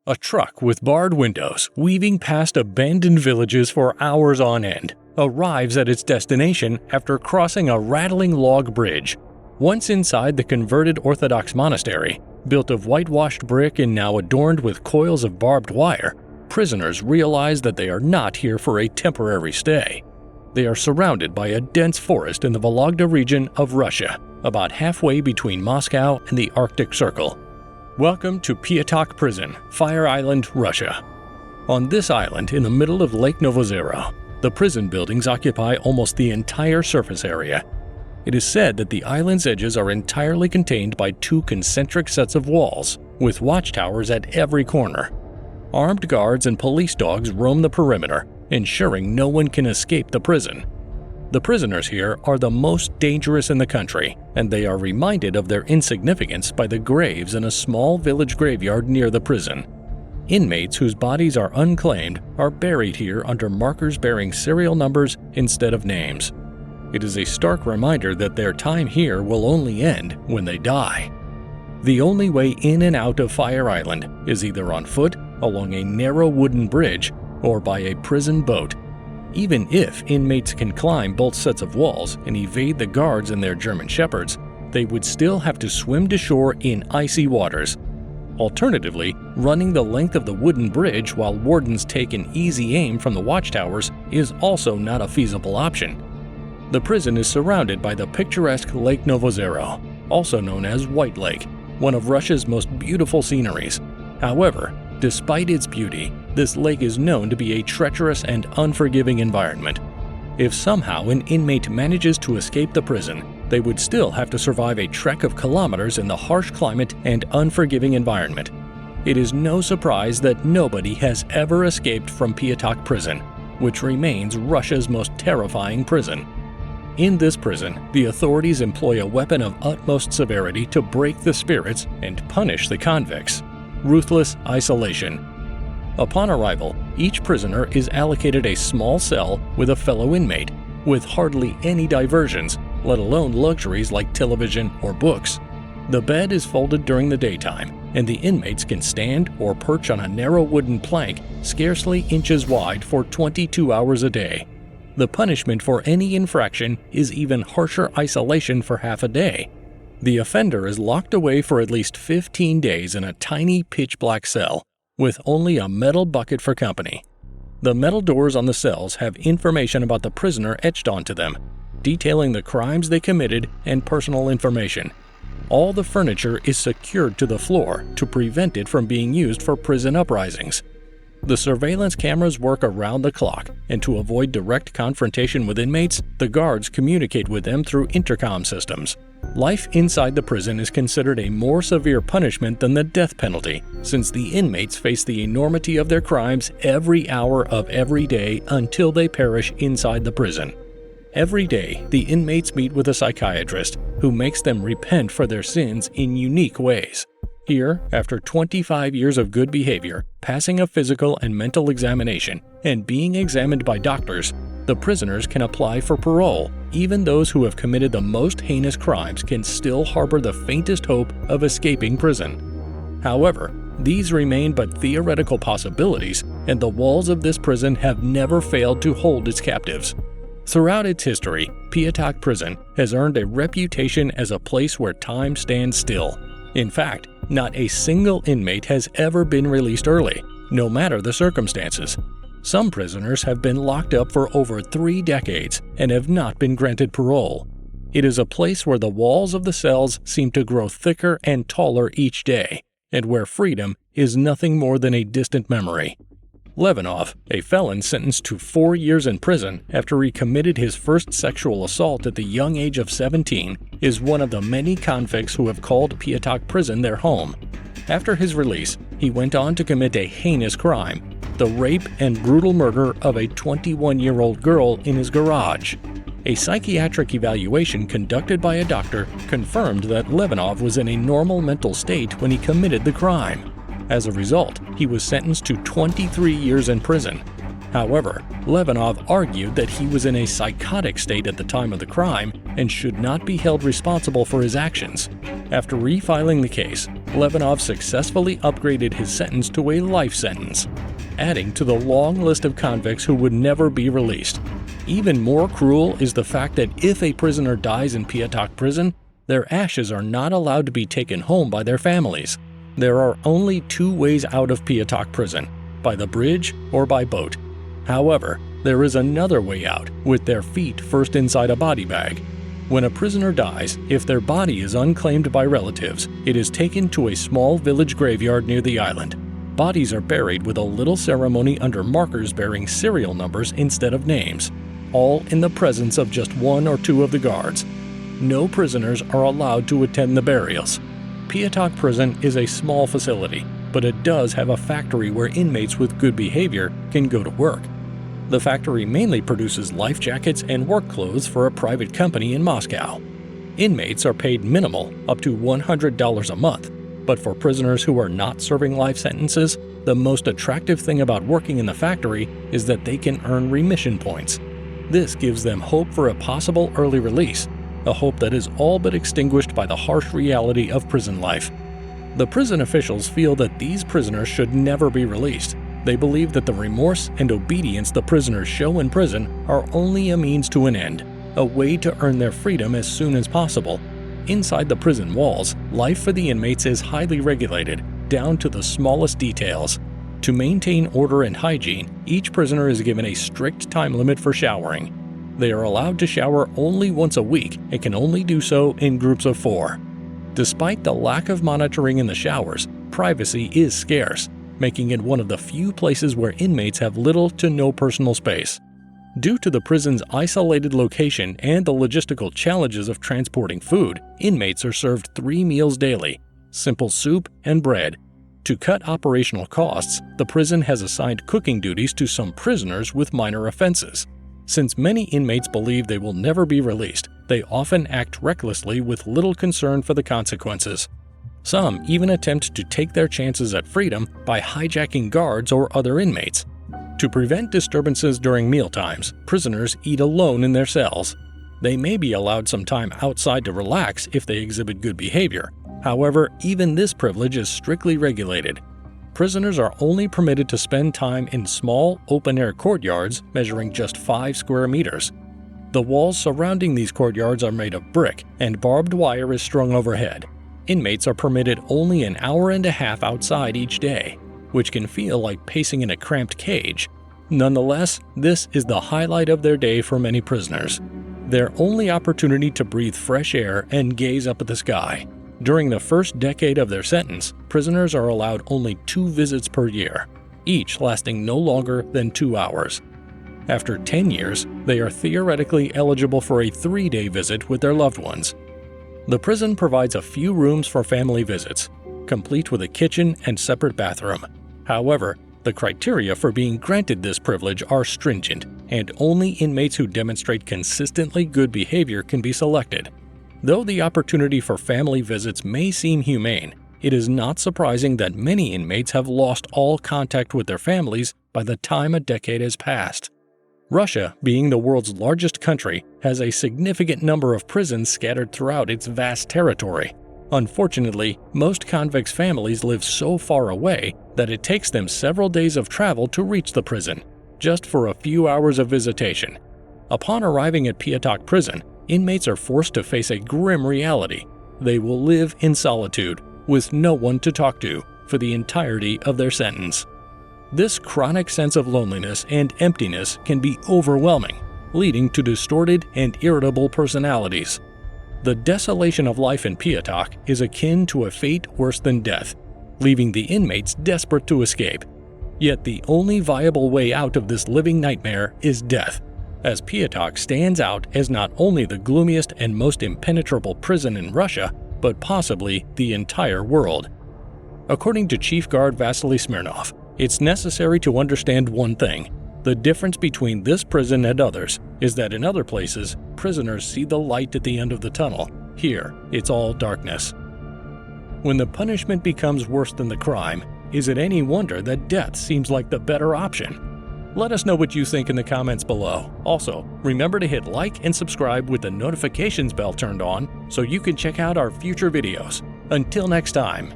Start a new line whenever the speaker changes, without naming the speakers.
A truck with barred windows, weaving past abandoned villages for hours on end, arrives at its destination after crossing a rattling log bridge. Once inside the converted orthodox monastery, built of whitewashed brick and now adorned with coils of barbed wire, prisoners realize that they are not here for a temporary stay. They are surrounded by a dense forest in the Vologda region of Russia, about halfway between Moscow and the Arctic Circle. Welcome to Pyatak Prison, Fire Island, Russia. On this island in the middle of Lake Novozero, the prison buildings occupy almost the entire surface area. It is said that the island's edges are entirely contained by two concentric sets of walls, with watchtowers at every corner. Armed guards and police dogs roam the perimeter, ensuring no one can escape the prison. The prisoners here are the most dangerous in the country, and they are reminded of their insignificance by the graves in a small village graveyard near the prison. Inmates whose bodies are unclaimed are buried here under markers bearing serial numbers instead of names. It is a stark reminder that their time here will only end when they die. The only way in and out of Fire Island is either on foot, along a narrow wooden bridge, or by a prison boat. Even if inmates can climb both sets of walls and evade the guards and their German shepherds, they would still have to swim to shore in icy waters. Alternatively, running the length of the wooden bridge while wardens take an easy aim from the watchtowers is also not a feasible option. The prison is surrounded by the picturesque Lake Novozero, also known as White Lake, one of Russia's most beautiful sceneries. However, despite its beauty, this lake is known to be a treacherous and unforgiving environment. If somehow an inmate manages to escape the prison, they would still have to survive a trek of kilometers in the harsh climate and unforgiving environment. It is no surprise that nobody has ever escaped from Pyatak prison, which remains Russia's most terrifying prison. In this prison, the authorities employ a weapon of utmost severity to break the spirits and punish the convicts: ruthless isolation. Upon arrival, each prisoner is allocated a small cell with a fellow inmate, with hardly any diversions, let alone luxuries like television or books. The bed is folded during the daytime, and the inmates can stand or perch on a narrow wooden plank scarcely inches wide for 22 hours a day. The punishment for any infraction is even harsher isolation for half a day. The offender is locked away for at least 15 days in a tiny pitch-black cell, with only a metal bucket for company. The metal doors on the cells have information about the prisoner etched onto them, detailing the crimes they committed and personal information. All the furniture is secured to the floor to prevent it from being used for prison uprisings. The surveillance cameras work around the clock, and to avoid direct confrontation with inmates, the guards communicate with them through intercom systems. Life inside the prison is considered a more severe punishment than the death penalty, since the inmates face the enormity of their crimes every hour of every day until they perish inside the prison. Every day, the inmates meet with a psychiatrist who makes them repent for their sins in unique ways. Here, after 25 years of good behavior, passing a physical and mental examination, and being examined by doctors, the prisoners can apply for parole. Even those who have committed the most heinous crimes can still harbor the faintest hope of escaping prison. However, these remain but theoretical possibilities, and the walls of this prison have never failed to hold its captives. Throughout its history, Pyatak Prison has earned a reputation as a place where time stands still. In fact, not a single inmate has ever been released early, no matter the circumstances. Some prisoners have been locked up for over 3 decades and have not been granted parole. It is a place where the walls of the cells seem to grow thicker and taller each day, and where freedom is nothing more than a distant memory. Levanov, a felon sentenced to 4 years in prison after he committed his first sexual assault at the young age of 17, is one of the many convicts who have called Pyatak Prison their home. After his release, he went on to commit a heinous crime: the rape and brutal murder of a 21-year-old girl in his garage. A psychiatric evaluation conducted by a doctor confirmed that Levanov was in a normal mental state when he committed the crime. As a result, he was sentenced to 23 years in prison. However, Levanov argued that he was in a psychotic state at the time of the crime and should not be held responsible for his actions. After refiling the case, Levinov successfully upgraded his sentence to a life sentence, adding to the long list of convicts who would never be released. Even more cruel is the fact that if a prisoner dies in Piatak prison, their ashes are not allowed to be taken home by their families. There are only two ways out of Piatak prison: by the bridge or by boat. However, there is another way out, with their feet first inside a body bag. When a prisoner dies, if their body is unclaimed by relatives, it is taken to a small village graveyard near the island. Bodies are buried with a little ceremony under markers bearing serial numbers instead of names, all in the presence of just one or two of the guards. No prisoners are allowed to attend the burials. Piatak prison is a small facility, but it does have a factory where inmates with good behavior can go to work. The factory mainly produces life jackets and work clothes for a private company in Moscow. Inmates are paid minimal, up to $100 a month, but for prisoners who are not serving life sentences, the most attractive thing about working in the factory is that they can earn remission points. This gives them hope for a possible early release, a hope that is all but extinguished by the harsh reality of prison life. The prison officials feel that these prisoners should never be released. They believe that the remorse and obedience the prisoners show in prison are only a means to an end, a way to earn their freedom as soon as possible. Inside the prison walls, life for the inmates is highly regulated, down to the smallest details. To maintain order and hygiene, each prisoner is given a strict time limit for showering. They are allowed to shower only once a week and can only do so in groups of 4. Despite the lack of monitoring in the showers, privacy is scarce, making it one of the few places where inmates have little to no personal space. Due to the prison's isolated location and the logistical challenges of transporting food, inmates are served 3 meals daily: simple soup and bread. To cut operational costs, the prison has assigned cooking duties to some prisoners with minor offenses. Since many inmates believe they will never be released, they often act recklessly with little concern for the consequences. Some even attempt to take their chances at freedom by hijacking guards or other inmates. To prevent disturbances during mealtimes, prisoners eat alone in their cells. They may be allowed some time outside to relax if they exhibit good behavior. However, even this privilege is strictly regulated. Prisoners are only permitted to spend time in small, open-air courtyards measuring just 5 square meters. The walls surrounding these courtyards are made of brick, and barbed wire is strung overhead. Inmates are permitted only an hour and a half outside each day, which can feel like pacing in a cramped cage. Nonetheless, this is the highlight of their day for many prisoners. Their only opportunity to breathe fresh air and gaze up at the sky. During the first decade of their sentence, prisoners are allowed only 2 visits per year, each lasting no longer than 2 hours. After 10 years, they are theoretically eligible for a 3-day visit with their loved ones. The prison provides a few rooms for family visits, complete with a kitchen and separate bathroom. However, the criteria for being granted this privilege are stringent, and only inmates who demonstrate consistently good behavior can be selected. Though the opportunity for family visits may seem humane, it is not surprising that many inmates have lost all contact with their families by the time a decade has passed. Russia, being the world's largest country, has a significant number of prisons scattered throughout its vast territory. Unfortunately, most convicts' families live so far away that it takes them several days of travel to reach the prison, just for a few hours of visitation. Upon arriving at Piatak prison, inmates are forced to face a grim reality. They will live in solitude, with no one to talk to, for the entirety of their sentence. This chronic sense of loneliness and emptiness can be overwhelming, leading to distorted and irritable personalities. The desolation of life in Piatak is akin to a fate worse than death, leaving the inmates desperate to escape. Yet the only viable way out of this living nightmare is death, as Piatak stands out as not only the gloomiest and most impenetrable prison in Russia, but possibly the entire world. According to Chief Guard Vasily Smirnov, it's necessary to understand one thing. The difference between this prison and others is that in other places, prisoners see the light at the end of the tunnel. Here, it's all darkness. When the punishment becomes worse than the crime, is it any wonder that death seems like the better option? Let us know what you think in the comments below. Also, remember to hit like and subscribe with the notifications bell turned on so you can check out our future videos. Until next time.